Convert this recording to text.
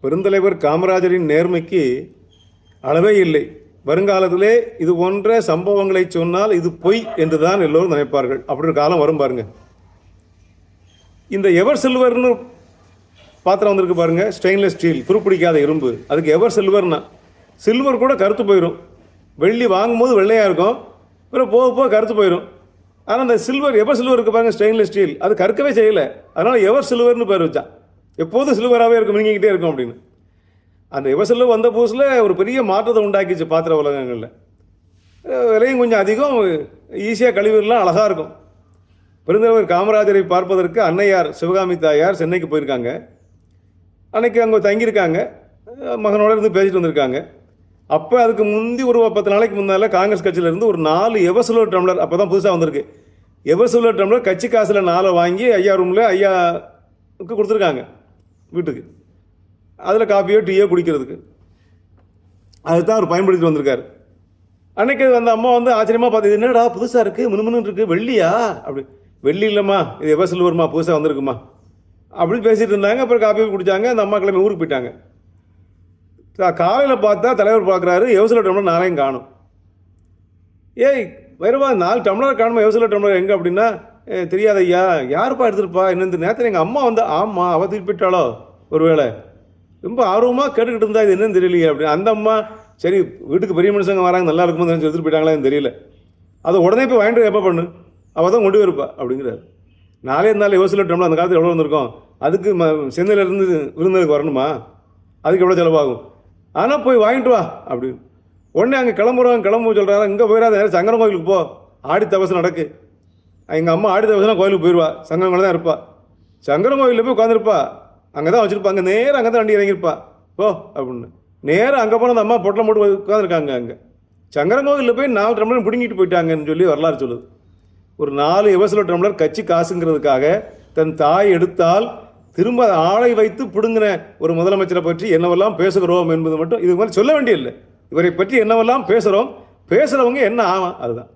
பெருந்தலைவர் காமராஜரின் நேர்மைக்கு அளவே இல்லை. வருங்காலத்திலே இது போன்ற சம்பவங்களை சொன்னால் இது பொய் என்று தான் எல்லோரும் நினைப்பார்கள். அப்படி ஒரு காலம் வரும் பாருங்க. இந்த எவர் சில்வர்னு பாத்திரம் வந்திருக்கு பாருங்க, ஸ்டெயின்லெஸ் ஸ்டீல், துருப்பிடிக்காத இரும்பு. அதுக்கு எவர் சில்வர்னா, சில்வர் கூட கருத்து போயிடும். வெள்ளி வாங்கும்போது வெள்ளையாக இருக்கும், அப்புறம் போக போக கருத்து போயிடும். ஆனால் அந்த சில்வர், எவர் சில்வர் இருக்குது பாருங்க, ஸ்டெயின்லெஸ் ஸ்டீல், அது கற்கவே செய்யலை. அதனால் எவர் சில்வர்னு பேர் வச்சான். எப்போதும் சில்வராகவே இருக்கும், மினிங்கிட்டே இருக்கும் அப்படின்னு. அந்த எவர் சில்வர் வந்த புதுசில் ஒரு பெரிய மாற்றத்தை உண்டாக்கிச்சு பாத்திர உலகங்களில். விலையும் கொஞ்சம் அதிகம், ஈஸியாக கழிவுலாம் அழகாக இருக்கும். பெருந்தலைவர் காமராஜரை பார்ப்பதற்கு அன்னையார் சிவகாமி தாயார் சென்னைக்கு போயிருக்காங்க. அன்னைக்கு அங்கே தங்கியிருக்காங்க, மகனோட இருந்து பேசிட்டு வந்திருக்காங்க. அப்போ அதுக்கு முந்தி ஒரு 10 நாளைக்கு முன்னால் காங்கிரஸ் கட்சியிலேருந்து ஒரு 4 எவர் சில்வர் டம்ளர், அப்போ தான் புதுசாக வந்திருக்கு, எவர் சில்வர் டம்ளர் கட்சி காசில் 4 வாங்கி ஐயா ரூமில் ஐயாவுக்கு கொடுத்துருக்காங்க வீட்டுக்கு. அதில் காப்பியோ டீயோ குடிக்கிறதுக்கு. அதுதான் அவர் பயன்படுத்திட்டு வந்திருக்காரு. அன்னைக்கு அந்த அம்மா வந்து ஆச்சரியமாக பார்த்து, இது என்னடா புதுசாக இருக்குது, மினுமினு இருக்குது, வெள்ளியா? அப்படி, வெள்ளி இல்லைம்மா, இது எவர் சில்வர்மா, புதுசாக வந்திருக்குமா அப்படின்னு பேசிகிட்டு இருந்தாங்க. அப்புறம் காப்பியோ குடித்தாங்க. அந்த அம்மா கிளம்பி ஊருக்கு போயிட்டாங்க. காலையில் பார்த்தா தலைவர் பார்க்குறாரு, எவர் சில்வர் டம்ளர் 4 காணும். ஏய் வைரவா, 4 டம்ளர் காணுமா, எவர் சில்வர் டம்ளர் எங்கே அப்படின்னா, தெரியாத ஐயா, யாருப்பா எடுத்துருப்பா என்னன்னு. நேரத்தில் எங்கள் அம்மா வந்து, ஆமாம் அவள் தூக்கி போயிட்டாளோ ஒரு வேளை, ரொம்ப ஆர்வமாக கேட்டுக்கிட்டு இருந்தா, இது என்னன்னு தெரியலையே அப்படின்னு. அந்த அம்மா, சரி வீட்டுக்கு பெரிய மனுஷங்க வராங்க, நல்லா இருக்கும்போது நினச்சி எடுத்துகிட்டு போயிட்டாங்களா தெரியல, அதை உடனே போய் வாங்கிட்டு எப்போ பண்ணு, அவள் தான் கொண்டு வருப்பா அப்படிங்கிறாரு. 4 எவர் சில்வர் டம்ளர் அந்த காலத்தில் எவ்வளோ வந்திருக்கும், அதுக்கு சென்னையிலேருந்து விருந்ததுக்கு வரணுமா, அதுக்கு எவ்வளோ செலவாகும், ஆனால் போய் வாங்கிட்டு வா அப்படின்னு. உடனே அங்கே கிளம்பு சொல்கிறாரு. இங்கே போயிடாத, நேரம் சங்கரன் கோயிலுக்கு போ, ஆடி தபசு நடக்கு. எங்கள் அம்மா ஆடி தபசுனா கோயிலுக்கு போயிடுவா, சங்கரன் கோயில் தான் இருப்பா. சங்கரன் கோயிலில் போய் உட்காந்துருப்பா, அங்கே தான் வச்சுருப்பாங்க, நேராக அங்கே தான் வண்டி இறங்கியிருப்பா, போ அப்படின்னு. நேராக அங்கே போனால் அந்த அம்மா பொட்டலம் போட்டு உட்காந்துருக்காங்க. அங்கே சங்கரன் கோயிலில் போய் 4 டம்ளர் பிடுங்கிட்டு போயிட்டாங்கன்னு சொல்லி வரலாறு சொல்லுது. ஒரு 4 எவர் சில்வர் டம்ளர் கட்சி காசுங்கிறதுக்காக தன் தாய் எடுத்தால் திரும்ப ஆளை வைத்து பிடுங்கின ஒரு முதலமைச்சரை பற்றி என்னவெல்லாம் பேசுகிறோம் என்பது மட்டும் இதுக்கு மாதிரி சொல்ல வேண்டியதில்லை. இவரை பற்றி என்னவெல்லாம் பேசுகிறோம், பேசுகிறவங்க என்ன ஆகும், அதுதான்.